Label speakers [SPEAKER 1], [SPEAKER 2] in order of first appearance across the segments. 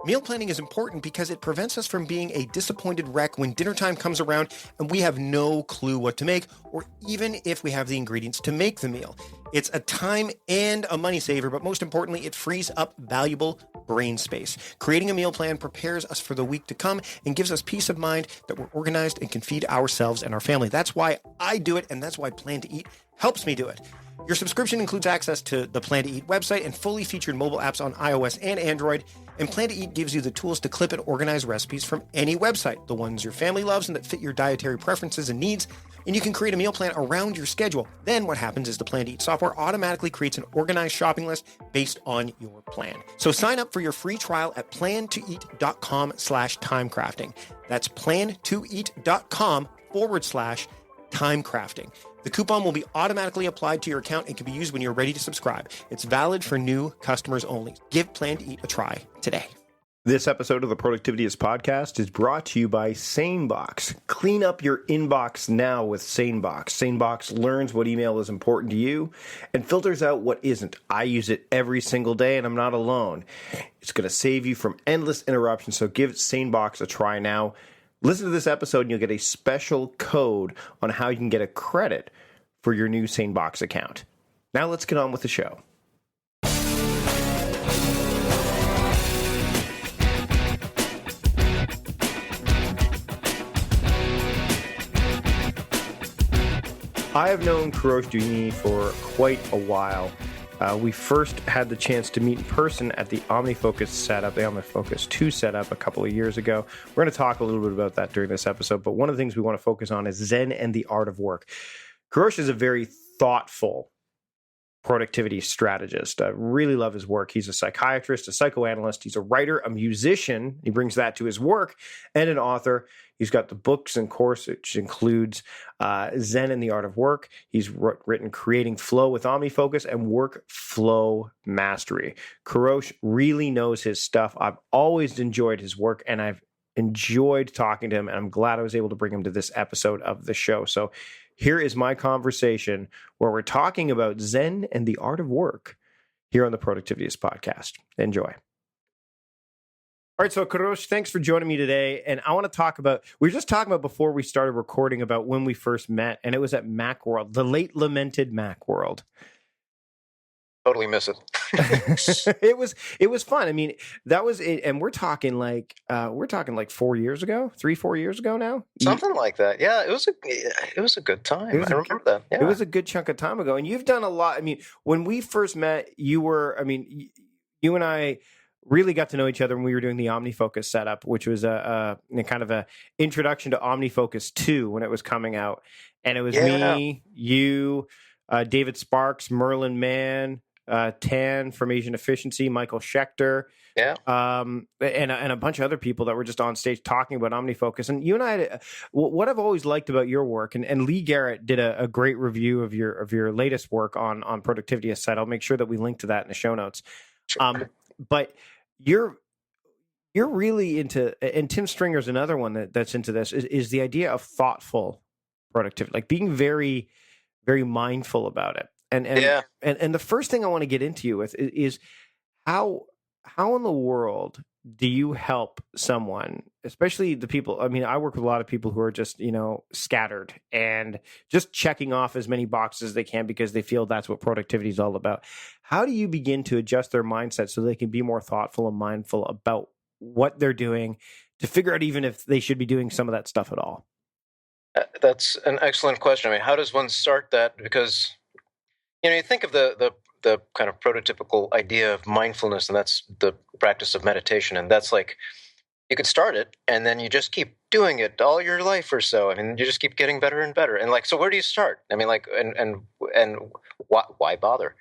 [SPEAKER 1] Meal planning is important because it prevents us from being a disappointed wreck when dinner time comes around and we have no clue what to make, or even if we have the ingredients to make the meal. It's a time and a money saver, but most importantly, it frees up valuable brain space. Creating a meal plan prepares us for the week to come and gives us peace of mind that we're organized and can feed ourselves and our family. That's why I do it, and that's why Plan to Eat helps me do it. Your subscription includes access to the Plan to Eat website and fully featured mobile apps on iOS and Android. And Plan to Eat gives you the tools to clip and organize recipes from any website, the ones your family loves and that fit your dietary preferences and needs. And you can create a meal plan around your schedule. Then what happens is the Plan to Eat software automatically creates an organized shopping list based on your plan. So sign up for your free trial at plantoeat.com/timecrafting. That's plantoeat.com/timecrafting. The coupon will be automatically applied to your account and can be used when you're ready to subscribe. It's valid for new customers only. Give Plan to Eat a try today.
[SPEAKER 2] This episode of the Productivityist podcast is brought to you by SaneBox. Clean up your inbox now with SaneBox. SaneBox learns what email is important to you and filters out what isn't. I use it every single day, and I'm not alone. It's going to save you from endless interruptions, so give SaneBox a try now. Listen to this episode and you'll get a special code on how you can get a credit for your new SaneBox account. Now let's get on with the show. I have known Kourosh Dini for quite a while. We first had the chance to meet in person at the OmniFocus setup, the OmniFocus 2 setup a couple of years ago. We're going to talk a little bit about that during this episode, but one of the things we want to focus on is Zen and the art of work. Kourosh is a very thoughtful productivity strategist. I really love his work. He's a psychiatrist, a psychoanalyst. He's a writer, a musician. He brings that to his work, and an author. He's got the books and course, which includes Zen and the Art of Work. He's written Creating Flow with OmniFocus and Workflow Mastery. Kourosh really knows his stuff. I've always enjoyed his work, and I've enjoyed talking to him, and I'm glad I was able to bring him to this episode of the show. So here is my conversation where we're talking about Zen and the Art of Work here on the Productivityist podcast. Enjoy. All right, so Kourosh, thanks for joining me today. And I want to talk about, we were just talking about before we started recording about when we first met, and it was at Macworld, the late lamented Macworld.
[SPEAKER 3] Totally miss it.
[SPEAKER 2] It was fun. I mean, that was it, and we're talking like 4 years ago, 3-4 years ago now.
[SPEAKER 3] Something like that. Yeah, it was a good time. I remember that. Yeah.
[SPEAKER 2] It was a good chunk of time ago, and you've done a lot. I mean, when we first met, you and I really got to know each other when we were doing the OmniFocus setup, which was a kind of a introduction to OmniFocus 2 when it was coming out, and it was me, you, David Sparks, Merlin Mann, Tan from Asian Efficiency, Michael Schechter, and a bunch of other people that were just on stage talking about OmniFocus. And you and I, what I've always liked about your work, and Lee Garrett did a great review of your latest work on Productivityist site. I'll make sure that we link to that in the show notes. Sure. But you're really into, and Tim Stringer's another one that's into this, is the idea of thoughtful productivity, like being very, very mindful about it. And the first thing I want to get into you with is how in the world do you help someone, especially the people, I mean, I work with a lot of people who are just, scattered and just checking off as many boxes as they can because they feel that's what productivity is all about. How do you begin to adjust their mindset so they can be more thoughtful and mindful about what they're doing to figure out even if they should be doing some of that stuff at all?
[SPEAKER 3] That's an excellent question. I mean, how does one start that? Because, you think of the kind of prototypical idea of mindfulness, and that's the practice of meditation. And that's like, you could start it, and then you just keep doing it all your life or so. I mean, you just keep getting better and better. And like, so where do you start? I mean, like, and why bother?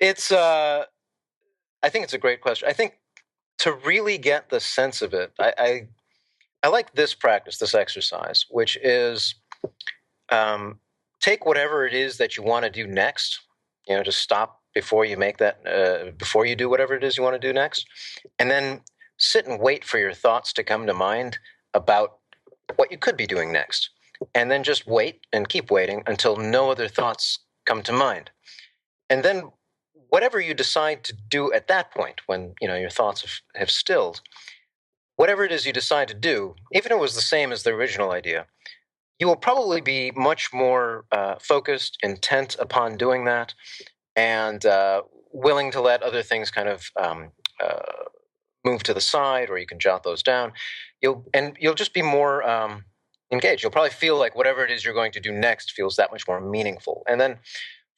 [SPEAKER 3] It's, I think it's a great question. I think to really get the sense of it, I like this practice, this exercise, which is take whatever it is that you want to do next. Just stop before you make that, before you do whatever it is you want to do next, and then sit and wait for your thoughts to come to mind about what you could be doing next, and then just wait and keep waiting until no other thoughts come to mind. And then whatever you decide to do at that point, when your thoughts have stilled, whatever it is you decide to do, even if it was the same as the original idea, you will probably be much more focused, intent upon doing that, and willing to let other things kind of move to the side, or you can jot those down. You'll just be more engaged. You'll probably feel like whatever it is you're going to do next feels that much more meaningful. And then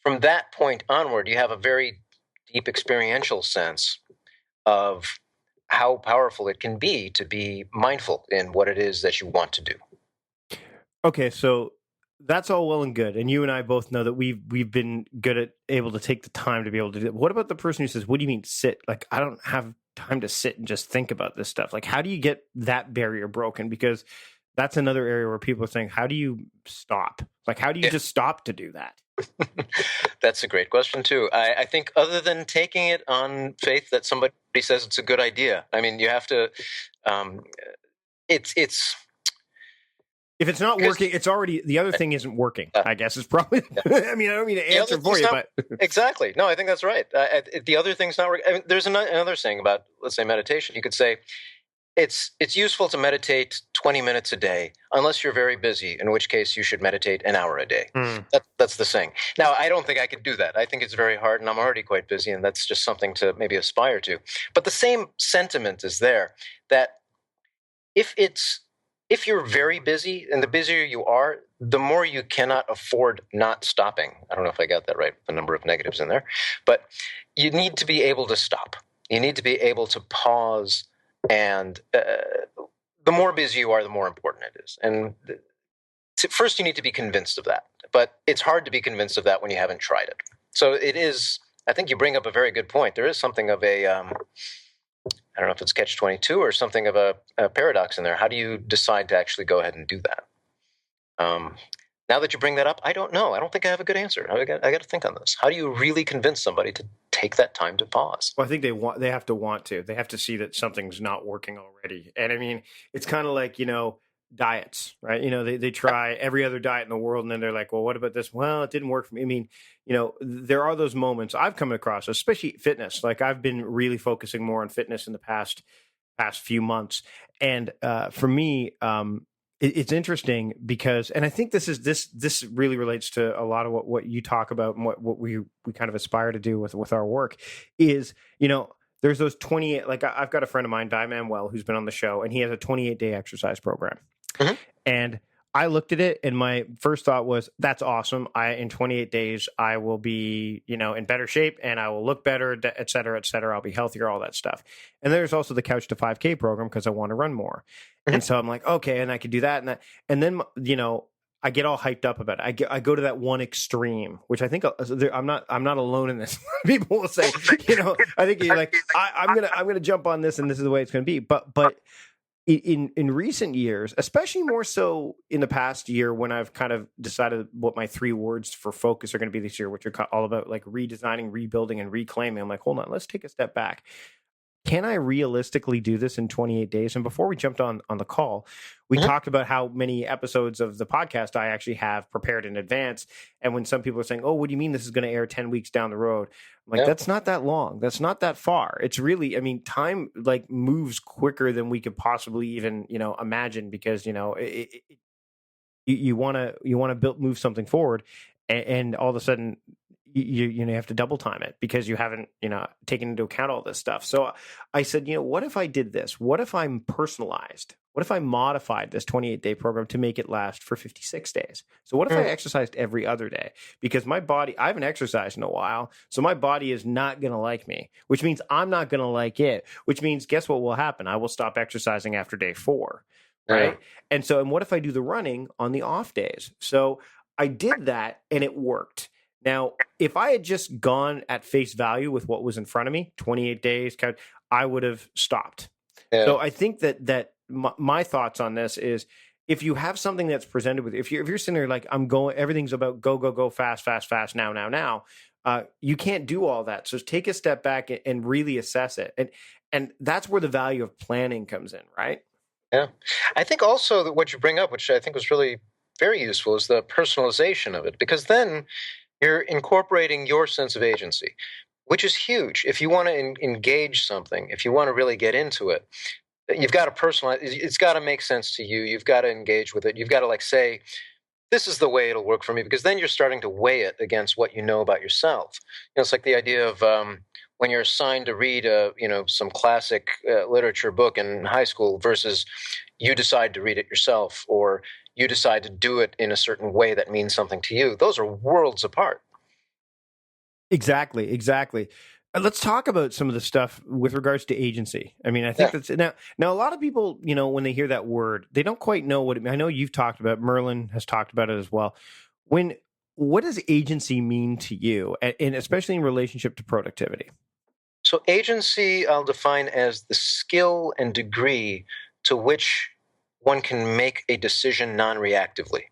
[SPEAKER 3] from that point onward, you have a very deep experiential sense of how powerful it can be to be mindful in what it is that you want to do.
[SPEAKER 2] Okay, so that's all well and good, and you and I both know that we've been good at able to take the time to be able to do it. What about the person who says, "What do you mean sit? Like, I don't have time to sit and just think about this stuff." Like, how do you get that barrier broken? Because that's another area where people are saying, "How do you stop? Like, how do you just stop to do that?"
[SPEAKER 3] That's a great question too. I think other than taking it on faith that somebody says it's a good idea, I mean, you have to. It's.
[SPEAKER 2] If it's not working, it's already the other thing isn't working. I guess it's probably. I mean, I don't mean to answer for you, but
[SPEAKER 3] exactly. No, I think that's right. The other thing's not working. I mean, there's another saying about, let's say, meditation. You could say it's useful to meditate 20 minutes a day, unless you're very busy, in which case you should meditate an hour a day. That's the saying. Now, I don't think I could do that. I think it's very hard, and I'm already quite busy, and that's just something to maybe aspire to. But the same sentiment is there, that if you're very busy, and the busier you are, the more you cannot afford not stopping. I don't know if I got that right, the number of negatives in there. But you need to be able to stop. You need to be able to pause. And the more busy you are, the more important it is. And first, you need to be convinced of that. But it's hard to be convinced of that when you haven't tried it. So it is, I think you bring up a very good point. There is something of a... I don't know if it's catch-22 or something of a paradox in there. How do you decide to actually go ahead and do that? Now that you bring that up, I don't know. I don't think I have a good answer. I got to think on this. How do you really convince somebody to take that time to pause?
[SPEAKER 2] Well, I think they have to want to. They have to see that something's not working already. And I mean, it's kind of like, diets, right? They try every other diet in the world, and then they're like, well, what about this? Well, it didn't work for me. I mean, there are those moments I've come across, especially fitness. Like, I've been really focusing more on fitness in the past few months. And for me, it's interesting because, and I think this really relates to a lot of what you talk about and what we kind of aspire to do with our work is, there's those 28, like I've got a friend of mine, Di Manuel, who's been on the show, and he has a 28-day exercise program. Mm-hmm. And I looked at it, and my first thought was, that's awesome. In 28 days, I will be, in better shape, and I will look better, et cetera, et cetera. I'll be healthier, all that stuff. And there's also the Couch to 5K program because I want to run more. Mm-hmm. And so I'm like, okay, and I could do that and that. And then, I get all hyped up about it. I go to that one extreme, which I think I'm not alone in this. People will say, I think you're like, I'm gonna jump on this, and this is the way it's gonna be. But in recent years, especially more so in the past year, when I've kind of decided what my 3 words for focus are going to be this year, which are all about like redesigning, rebuilding, and reclaiming. I'm like, hold on, let's take a step back. Can I realistically do this in 28 days? And before we jumped on the call, we talked about how many episodes of the podcast I actually have prepared in advance. And when some people are saying, oh, what do you mean this is going to air 10 weeks down the road? I'm like, That's not that long. That's not that far. It's really, I mean, time like moves quicker than we could possibly even, imagine, because, you want to move something forward, and all of a sudden you have to double time it because you haven't, taken into account all this stuff. So I said, what if I did this? What if I'm personalized? What if I modified this 28-day program to make it last for 56 days? So what if I exercised every other day? Because my body, I haven't exercised in a while, so my body is not going to like me, which means I'm not going to like it, which means guess what will happen? I will stop exercising after day 4, right? And what if I do the running on the off days? So I did that, and it worked. Now, if I had just gone at face value with what was in front of me, 28 days, I would have stopped. Yeah. So I think that my thoughts on this is, if you have something that's presented with, if you're sitting there like, I'm going, everything's about go, fast, now, you can't do all that. So take a step back and really assess it. And that's where the value of planning comes in, right?
[SPEAKER 3] Yeah. I think also that what you bring up, which I think was really very useful, is the personalization of it, because then you're incorporating your sense of agency. which is huge. If you want to engage something, if you want to really get into it, you've got to personalize. It's got to make sense to you. You've got to engage with it. You've got to say, this is the way it'll work for me, because then you're starting to weigh it against what you know about yourself. It's like the idea of when you're assigned to read some classic literature book in high school versus you decide to read it yourself, or you decide to do it in a certain way that means something to you. Those are worlds apart.
[SPEAKER 2] Exactly. Let's talk about some of the stuff with regards to agency. I mean, I think that's now a lot of people, when they hear that word, they don't quite know what it means. I know you've talked about it. Merlin has talked about it as well. What does agency mean to you, and especially in relationship to productivity?
[SPEAKER 3] So agency, I'll define as the skill and degree to which one can make a decision non-reactively.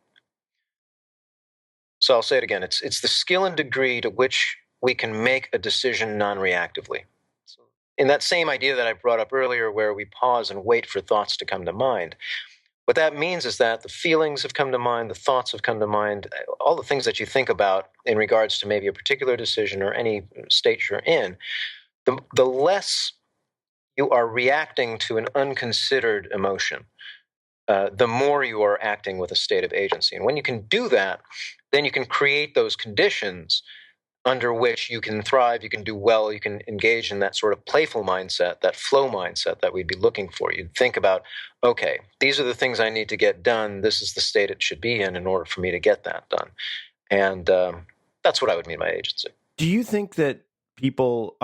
[SPEAKER 3] So I'll say it again. It's the skill and degree to which we can make a decision non-reactively. So in that same idea that I brought up earlier, where we pause and wait for thoughts to come to mind, what that means is that the feelings have come to mind, the thoughts have come to mind, all the things that you think about in regards to maybe a particular decision or any state you're in, the less you are reacting to an unconsidered emotion, the more you are acting with a state of agency. And when you can do that, then you can create those conditions under which you can thrive, you can do well, you can engage in that sort of playful mindset, that flow mindset that we'd be looking for. You'd think about, okay, these are the things I need to get done. This is the state it should be in order for me to get that done. And that's what I would mean by agency.
[SPEAKER 2] Do you think that people,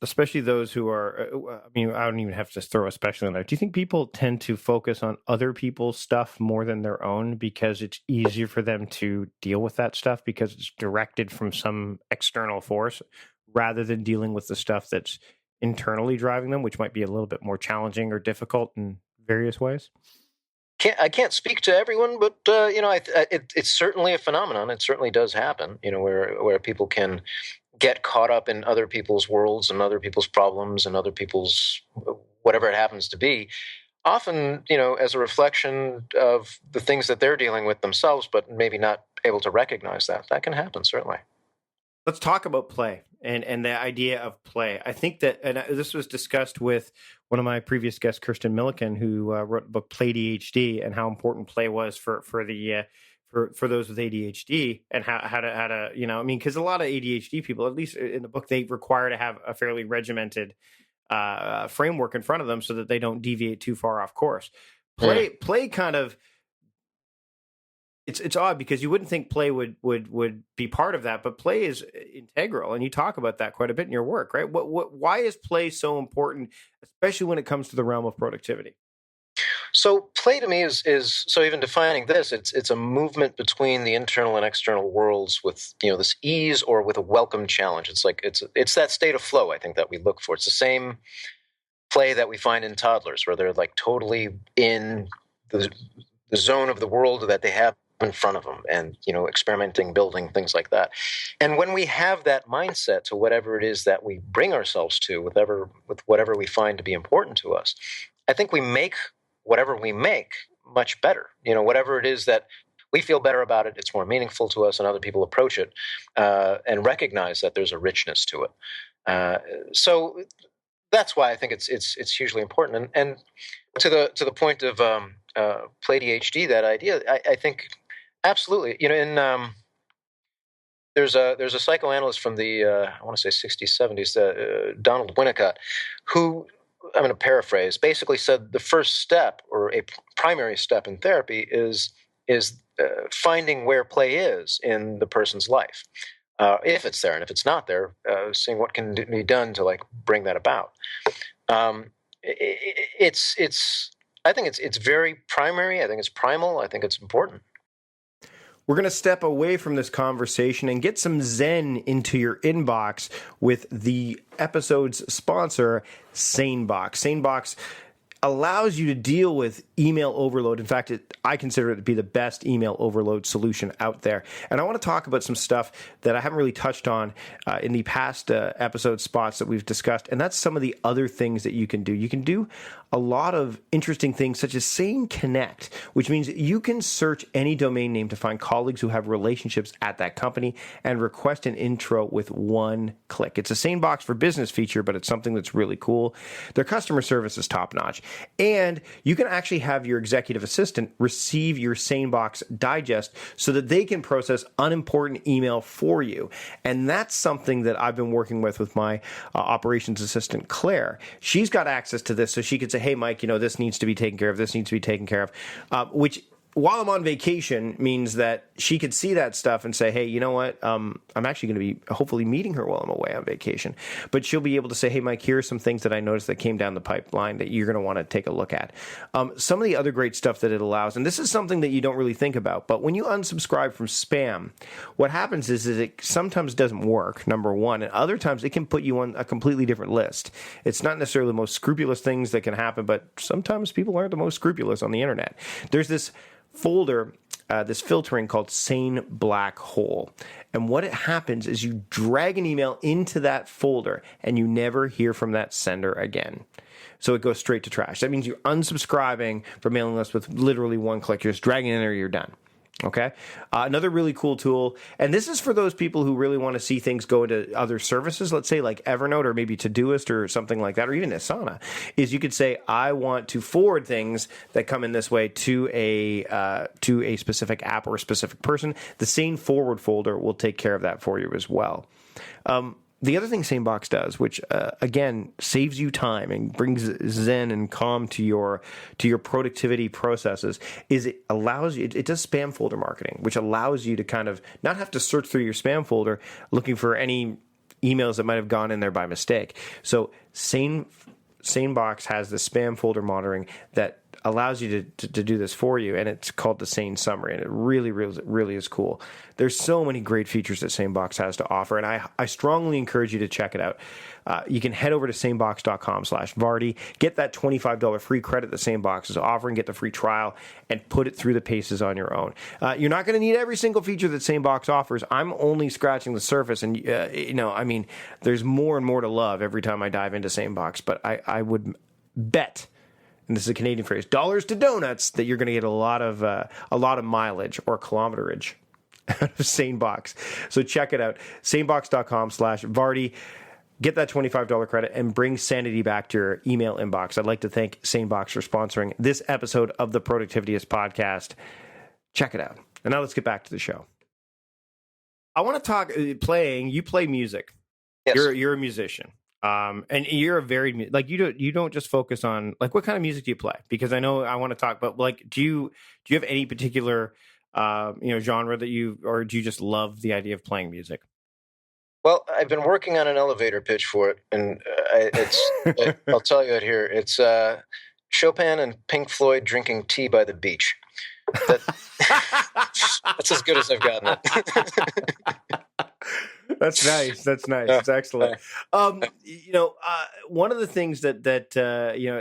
[SPEAKER 2] especially those who are, I don't even have to throw especially in there. Do you think people tend to focus on other people's stuff more than their own because it's easier for them to deal with that stuff because it's directed from some external force rather than dealing with the stuff that's internally driving them, which might be a little bit more challenging or difficult in various ways?
[SPEAKER 3] I can't speak to everyone, but it's certainly a phenomenon. It certainly does happen. Where people can get caught up in other people's worlds and other people's problems and other people's whatever it happens to be, often, as a reflection of the things that they're dealing with themselves, but maybe not able to recognize that. That can happen, certainly.
[SPEAKER 2] Let's talk about play and the idea of play. I think that, and this was discussed with one of my previous guests, Kirsten Milliken, who wrote the book Play ADHD, and how important play was for those with ADHD, and how to because a lot of ADHD people, at least in the book, they require to have a fairly regimented framework in front of them so that they don't deviate too far off course. Play kind of, it's odd because you wouldn't think play would be part of that, but play is integral, and you talk about that quite a bit in your work, right? Why is play so important, especially when it comes to the realm of productivity?
[SPEAKER 3] So play to me is so, even defining this, it's a movement between the internal and external worlds with this ease or with a welcome challenge. It's like it's that state of flow, I think, that we look for. It's the same play that we find in toddlers, where they're like totally in the zone of the world that they have in front of them, and experimenting, building, things like that. And when we have that mindset to whatever it is that we bring ourselves to, with whatever we find to be important to us, I think we make whatever we make much better. Whatever it is that we feel better about it, it's more meaningful to us, and other people approach it and recognize that there's a richness to it. So that's why I think it's hugely important. And to the point of Play ADHD, that idea, I think absolutely. There's a psychoanalyst from the I want to say 60s, 70s, Donald Winnicott, who, I'm going to paraphrase, basically said the first step, or a primary step in therapy, is finding where play is in the person's life, if it's there, and if it's not there, seeing what can be done to bring that about. I think it's very primary. I think it's primal. I think it's important.
[SPEAKER 2] We're going to step away from this conversation and get some zen into your inbox with the episode's sponsor, SaneBox. SaneBox, allows you to deal with email overload. In fact, I consider it to be the best email overload solution out there. And I want to talk about some stuff that I haven't really touched on in the past episode spots that we've discussed. And that's some of the other things that you can do. You can do a lot of interesting things, such as saying connect, which means you can search any domain name to find colleagues who have relationships at that company and request an intro with one click. It's a SaneBox for Business feature, but it's something that's really cool. Their customer service is top notch. And you can actually have your executive assistant receive your SaneBox digest so that they can process unimportant email for you. And that's something that I've been working with my operations assistant, Claire. She's got access to this, so she could say, hey, Mike, this needs to be taken care of. This needs to be taken care of, which while I'm on vacation means that she could see that stuff and say, hey, you know what? I'm actually going to be hopefully meeting her while I'm away on vacation. But she'll be able to say, hey, Mike, here are some things that I noticed that came down the pipeline that you're going to want to take a look at. Some of the other great stuff that it allows, and this is something that you don't really think about, but when you unsubscribe from spam, what happens is it sometimes doesn't work, number one, and other times it can put you on a completely different list. It's not necessarily the most scrupulous things that can happen, but sometimes people aren't the most scrupulous on the internet. There's this folder, this filtering called Sane Black Hole. And what it happens is you drag an email into that folder and you never hear from that sender again. So it goes straight to trash. That means you're unsubscribing from mailing lists with literally one click. You're just dragging it in there, you're done. Okay. Another really cool tool, and this is for those people who really want to see things go into other services, let's say like Evernote or maybe Todoist or something like that, or even Asana, is you could say, I want to forward things that come in this way to a specific app or a specific person. The Sane Forward folder will take care of that for you as well. The other thing SaneBox does, which again saves you time and brings zen and calm to your productivity processes, is it allows you. It does spam folder marketing, which allows you to kind of not have to search through your spam folder looking for any emails that might have gone in there by mistake. So SaneBox has the spam folder monitoring that allows you to do this for you, and it's called the Sane Summary, and it really, really, really is cool. There's so many great features that SaneBox has to offer, and I strongly encourage you to check it out. You can head over to sanebox.com/Vardy, get that $25 free credit that SaneBox is offering, get the free trial, and put it through the paces on your own. You're not going to need every single feature that SaneBox offers. I'm only scratching the surface, and there's more and more to love every time I dive into SaneBox, but I would bet, and this is a Canadian phrase, dollars to donuts, that you're going to get a lot of mileage or kilometerage out of SaneBox. So check it out, sanebox.com/Vardy. Get that $25 credit and bring sanity back to your email inbox. I'd like to thank SaneBox for sponsoring this episode of the Productivityist podcast. Check it out. And now let's get back to the show. I want to talk playing. You play music.
[SPEAKER 3] Yes.
[SPEAKER 2] You're a musician. And you're a varied, like you don't just focus on, like, what kind of music do you play? Because I know I want to talk, but like, do you have any particular, genre that or do you just love the idea of playing music?
[SPEAKER 3] Well, I've been working on an elevator pitch for it, and I'll tell you it here. It's Chopin and Pink Floyd drinking tea by the beach. That's as good as I've gotten it.
[SPEAKER 2] That's nice. That's nice. It's excellent. One of the things that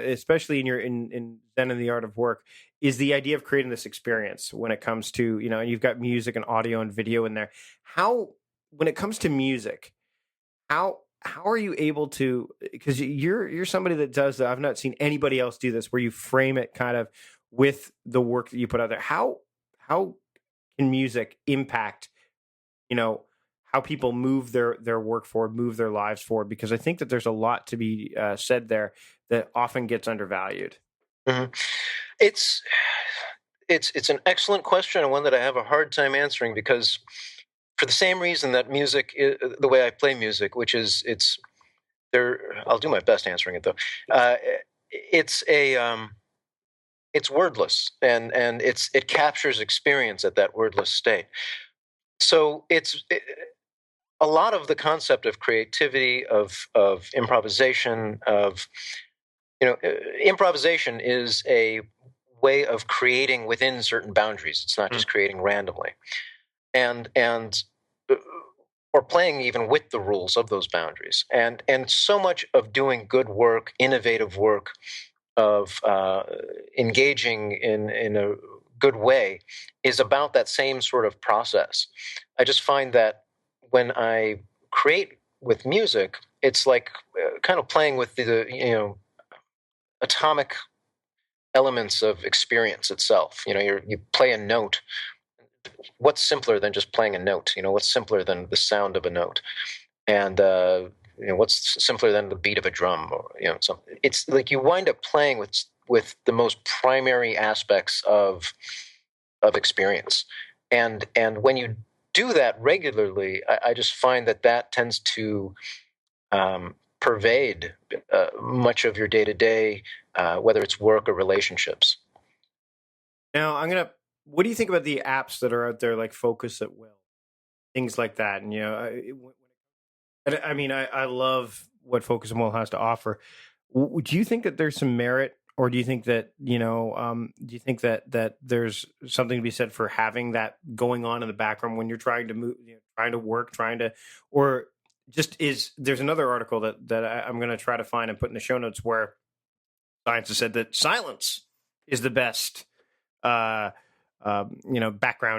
[SPEAKER 2] especially in Zen and the Art of Work, is the idea of creating this experience when it comes to, and you've got music and audio and video in there. When it comes to music, how are you able to, because you're somebody that does that. I've not seen anybody else do this, where you frame it kind of with the work that you put out there. How can music impact, how people move their work forward, move their lives forward? Because I think that there's a lot to be said there that often gets undervalued.
[SPEAKER 3] Mm-hmm. It's an excellent question, and one that I have a hard time answering, because for the same reason that music, the way I play music, which is I'll do my best answering it though. It's wordless, and it captures experience at that wordless state. So a lot of the concept of creativity, of improvisation, improvisation is a way of creating within certain boundaries. It's not just creating randomly, and or playing even with the rules of those boundaries. And so much of doing good work, innovative work, of engaging in a good way is about that same sort of process. I just find that when I create with music, it's like kind of playing with the atomic elements of experience itself. You play a note. What's simpler than just playing a note? What's simpler than the sound of a note? And what's simpler than the beat of a drum? Or something. It's like you wind up playing with the most primary aspects of experience, and when you do that regularly, I just find that tends to pervade much of your day to day, whether it's work or relationships.
[SPEAKER 2] Now, what do you think about the apps that are out there, like Focus at Will, things like that? And I love what Focus at Will has to offer. Do you think that there's some merit, or do you think that that there's something to be said for having that going on in the background when you're trying to move, trying to work, or just there's another article that I'm going to try to find and put in the show notes where science has said that silence is the best background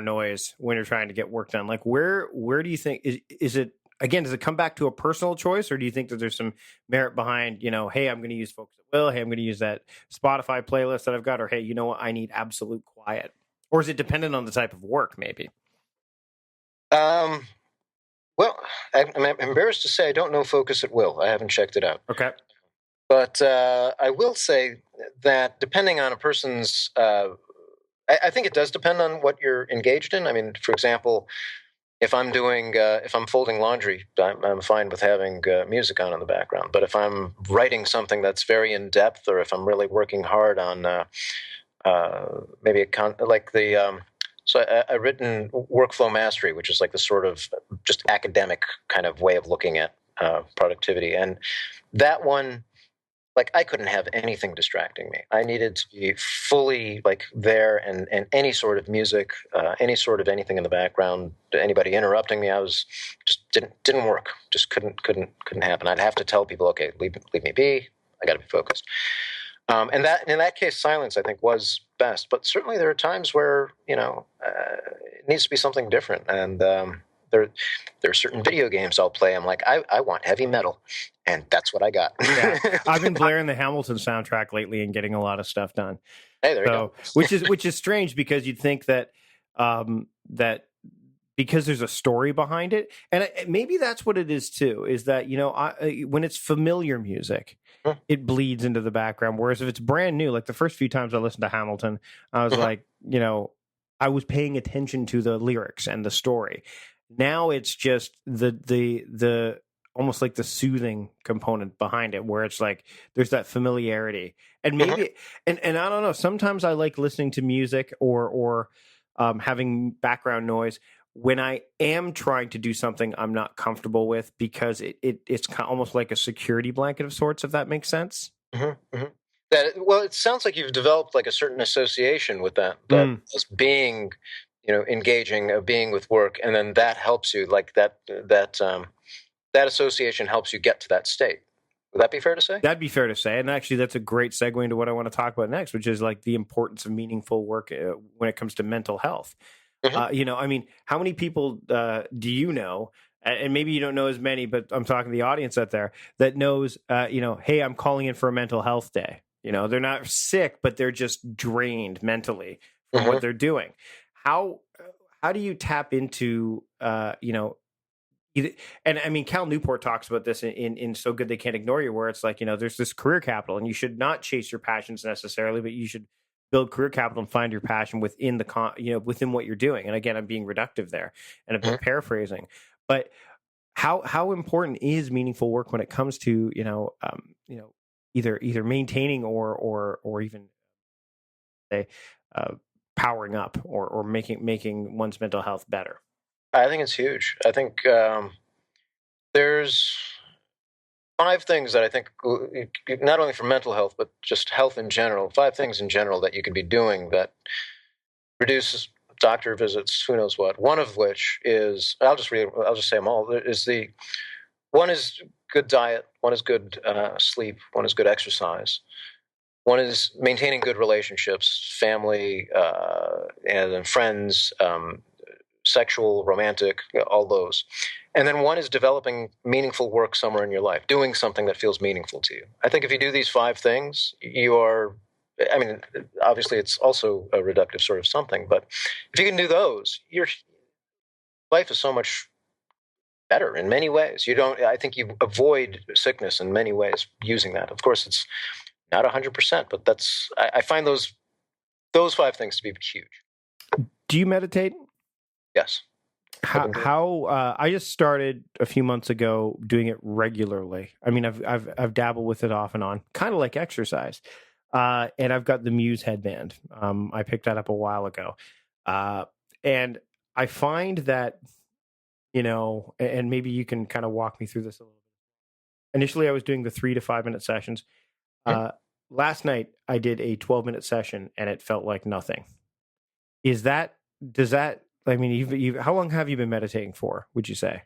[SPEAKER 2] noise when you're trying to get work done. Like where do you think is it, again, does it come back to a personal choice, or do you think that there's some merit behind, hey, I'm going to use Focus at Will, hey, I'm going to use that Spotify playlist that I've got, or hey, you know what, I need absolute quiet? Or is it dependent on the type of work, maybe?
[SPEAKER 3] Well, I'm embarrassed to say I don't know Focus at Will. I haven't checked it out.
[SPEAKER 2] Okay.
[SPEAKER 3] But I will say that depending on a person's, I think it does depend on what you're engaged in. I mean, for example, if I'm folding laundry, I'm fine with having music on in the background. But if I'm writing something that's very in depth, or if I'm really working hard on maybe so I've written Workflow Mastery, which is like the sort of just academic kind of way of looking at productivity. And that one, like, I couldn't have anything distracting me. I needed to be fully like there, and any sort of music, any sort of anything in the background, anybody interrupting me, I was just didn't work. Just couldn't happen. I'd have to tell people, okay, leave me be. I got to be focused. And that, in that case, silence, I think, was best. But certainly there are times where, it needs to be something different. And there are certain video games I'll play. I'm like, I want heavy metal. And that's what I got.
[SPEAKER 2] Yeah. I've been blaring the Hamilton soundtrack lately and getting a lot of stuff done.
[SPEAKER 3] Hey, there you go.
[SPEAKER 2] Which is strange, because you'd think that that because there's a story behind it, and maybe that's what it is too. Is that when it's familiar music, it bleeds into the background. Whereas if it's brand new, like the first few times I listened to Hamilton, I was like, I was paying attention to the lyrics and the story. Now it's just the almost like the soothing component behind it, where it's like there's that familiarity, and maybe and I don't know. Sometimes I like listening to music or having background noise when I am trying to do something I'm not comfortable with, because it's almost like a security blanket of sorts, if that makes sense.
[SPEAKER 3] Well, it sounds like you've developed like a certain association with that as being, engaging, being with work, and then that helps you, like that association helps you get to that state. Would that be fair to say?
[SPEAKER 2] That'd be fair to say. And actually, that's a great segue into what I want to talk about next, which is like the importance of meaningful work when it comes to mental health. How many people do you know, and maybe you don't know as many, but I'm talking to the audience out there that knows, hey, I'm calling in for a mental health day. They're not sick, but they're just drained mentally from what they're doing. How do you tap into, and I mean, Cal Newport talks about this in So Good They Can't Ignore You, where it's like, there's this career capital, and you should not chase your passions necessarily, but you should build career capital and find your passion within within what you're doing. And again, I'm being reductive there and a bit paraphrasing, but how important is meaningful work when it comes to, either maintaining or even say, powering up or making one's mental health better?
[SPEAKER 3] I think it's huge. I think there's 5 things that I think, not only for mental health, but just health in general, 5 things in general that you could be doing that reduces doctor visits, who knows what. One of which is, I'll just say them all, one is good diet, one is good sleep, one is good exercise, One is maintaining good relationships, family, and then friends, sexual, romantic, all those. And then one is developing meaningful work somewhere in your life, doing something that feels meaningful to you. I think if you do these 5 things, you are, I mean, obviously it's also a reductive sort of something, but if you can do those, your life is so much better in many ways. I think you avoid sickness in many ways using that. Of course, it's not 100%, but I find those 5 things to be huge.
[SPEAKER 2] Do you meditate?
[SPEAKER 3] Yes.
[SPEAKER 2] How I just started a few months ago doing it regularly. I mean, I've dabbled with it off and on, kind of like exercise. And I've got the Muse headband. I picked that up a while ago. And I find that, and maybe you can kind of walk me through this a little bit. Initially, I was doing the 3 to 5 minute sessions. Last night, I did a 12-minute session, and it felt like nothing. I mean, how long have you been meditating for, would you say?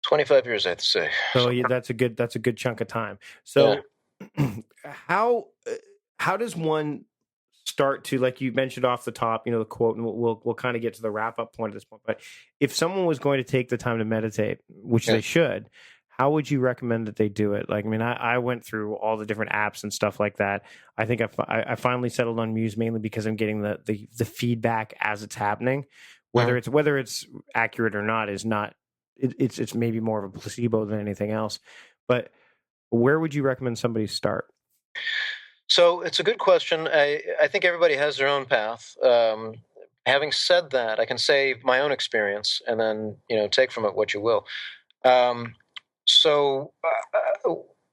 [SPEAKER 3] 25 years, I'd say.
[SPEAKER 2] So yeah, that's a good chunk of time. So how does one start to, like you mentioned off the top, the quote, and we'll kind of get to the wrap up point at this point. But if someone was going to take the time to meditate, which they should, how would you recommend that they do it? Like, I mean, I went through all the different apps and stuff like that. I think I finally settled on Muse mainly because I'm getting the feedback as it's happening. Whether it's accurate or not is not. It's maybe more of a placebo than anything else. But where would you recommend somebody start?
[SPEAKER 3] So it's a good question. I think everybody has their own path. Having said that, I can say my own experience, and then take from it what you will. So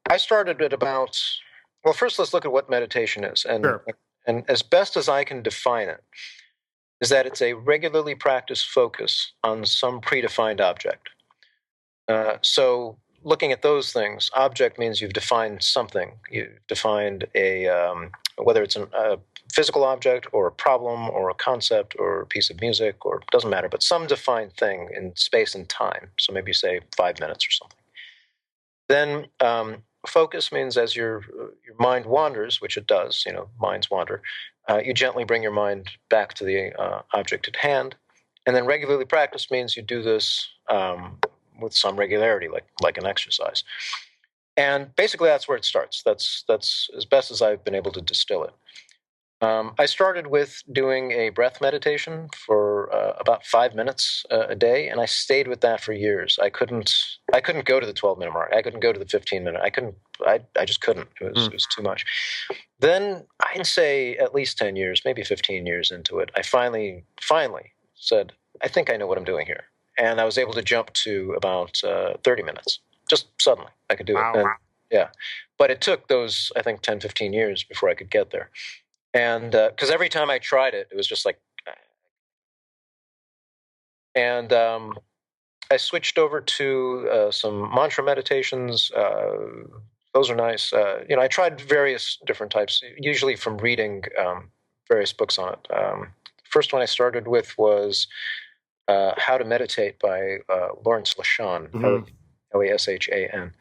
[SPEAKER 3] I started at about. Well, first let's look at what meditation is, and as best as I can define it, is that it's a regularly practiced focus on some predefined object. So looking at those things, object means you've defined something. You've defined whether it's a physical object or a problem or a concept or a piece of music, or it doesn't matter, but some defined thing in space and time. So maybe say 5 minutes or something. Then focus means as your mind wanders, which it does, minds wander, you gently bring your mind back to the object at hand. And then regularly practice means you do this with some regularity, like an exercise. And basically that's where it starts. That's as best as I've been able to distill it. I started with doing a breath meditation for about 5 minutes a day, and I stayed with that for years. I couldn't go to the 12-minute mark. I couldn't go to the 15-minute. I just couldn't. It was too much. Then I'd say at least 10 years, maybe 15 years into it, I finally said, I think I know what I'm doing here. And I was able to jump to about 30 minutes. Just suddenly, I could do it. And, yeah. But it took those, I think, 10, 15 years before I could get there. And because every time I tried it, it was just like, and I switched over to some mantra meditations. Those are nice. I tried various different types, usually from reading various books on it. First one I started with was How to Meditate by Lawrence Lashan, Leshan.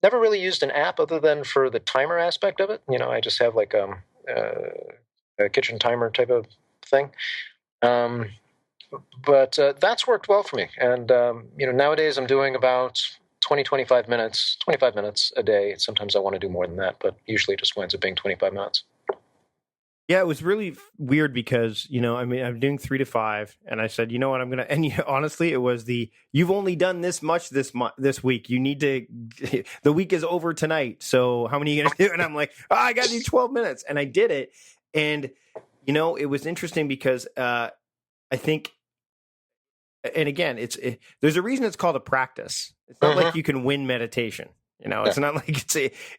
[SPEAKER 3] Never really used an app other than for the timer aspect of it. I just have like a kitchen timer type of thing. But that's worked well for me. And, nowadays I'm doing about 25 minutes a day. Sometimes I want to do more than that, but usually it just winds up being 25 minutes.
[SPEAKER 2] Yeah, it was really weird because, I'm doing 3 to 5, and I said, what, I'm going to, and honestly, it was you've only done this much this week. You need to, the week is over tonight. So how many are you going to do? And I'm like, I got to do 12 minutes. And I did it. And, it was interesting because I think, and again, there's a reason it's called a practice. It's not like you can win meditation. It's not like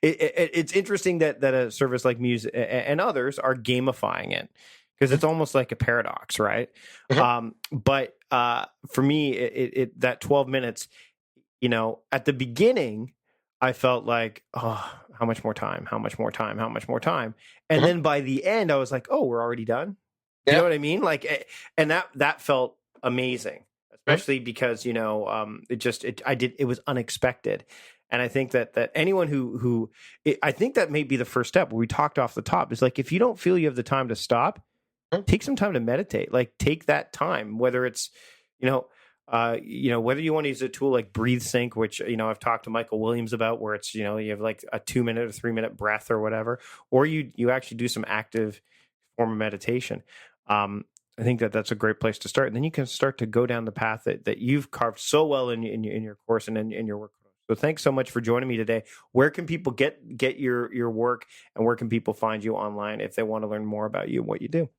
[SPEAKER 2] it's interesting that a service like Muse and others are gamifying it because it's almost like a paradox, right? But for me, that 12 minutes, at the beginning, I felt like, oh, how much more time? And then by the end, I was like, oh, we're already done. You know what I mean? Like, and that felt amazing, especially because, it was unexpected. And I think that anyone I think that may be the first step. We talked off the top is like, if you don't feel you have the time to stop, take some time to meditate. Like, take that time, whether it's, whether you want to use a tool like Breathe Sync, which, I've talked to Michael Williams about, where it's, you have like a 2-minute or 3-minute breath or whatever, or you actually do some active form of meditation. I think that's a great place to start. And then you can start to go down the path that you've carved so well in your course and in your work. So thanks so much for joining me today. Where can people get your work, and where can people find you online if they want to learn more about you and what you do?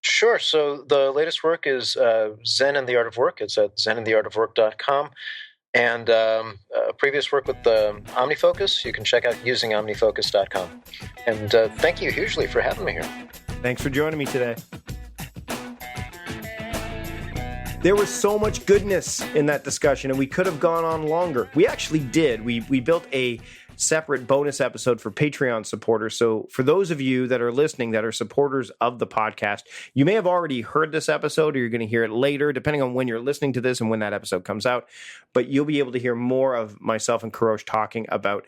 [SPEAKER 3] Sure. So the latest work is Zen and the Art of Work. It's at zenandtheartofwork.com. And previous work with OmniFocus, you can check out using OmniFocus.com. And thank you hugely for having me here.
[SPEAKER 2] Thanks for joining me today. There was so much goodness in that discussion, and we could have gone on longer. We actually did. We built a separate bonus episode for Patreon supporters. So for those of you that are listening that are supporters of the podcast, you may have already heard this episode, or you're going to hear it later, depending on when you're listening to this and when that episode comes out. But you'll be able to hear more of myself and Kourosh talking about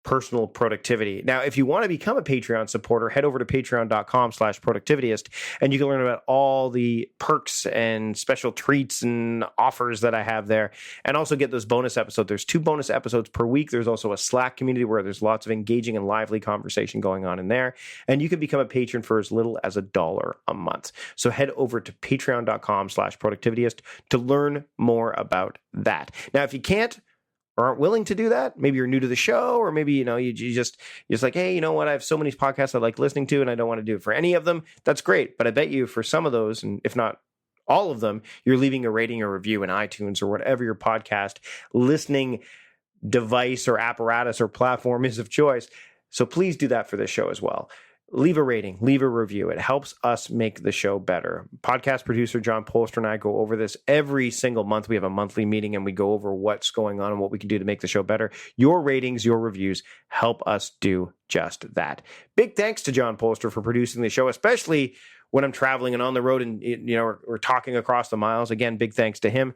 [SPEAKER 2] personal productivity. Now, if you want to become a Patreon supporter, head over to patreon.com/productivityist, and you can learn about all the perks and special treats and offers that I have there, and also get those bonus episodes. There's 2 bonus episodes per week. There's also a Slack community where there's lots of engaging and lively conversation going on in there, and you can become a patron for as little as $1 a month. So head over to patreon.com/productivityist to learn more about that. Now, if you can't or aren't willing to do that, maybe you're new to the show, or maybe, you just like, hey, you know what? I have so many podcasts I like listening to, and I don't want to do it for any of them. That's great. But I bet you for some of those, and if not all of them, you're leaving a rating or review in iTunes or whatever your podcast listening device or apparatus or platform is of choice. So please do that for this show as well. Leave a rating, leave a review. It helps us make the show better. Podcast producer John Polster and I go over this every single month. We have a monthly meeting, and we go over what's going on and what we can do to make the show better. Your ratings, your reviews help us do just that. Big thanks to John Polster for producing the show, especially when I'm traveling and on the road and we're talking across the miles. Again, big thanks to him.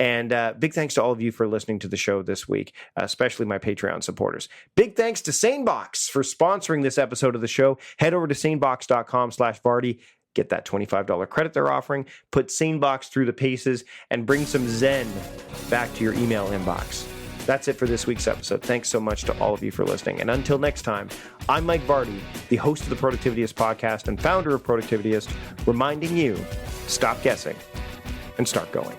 [SPEAKER 2] And big thanks to all of you for listening to the show this week, especially my Patreon supporters. Big thanks to SaneBox for sponsoring this episode of the show. Head over to sanebox.com/Vardy. Get that $25 credit they're offering. Put SaneBox through the paces and bring some Zen back to your email inbox. That's it for this week's episode. Thanks so much to all of you for listening. And until next time, I'm Mike Vardy, the host of the Productivityist podcast and founder of Productivityist, reminding you, stop guessing and start going.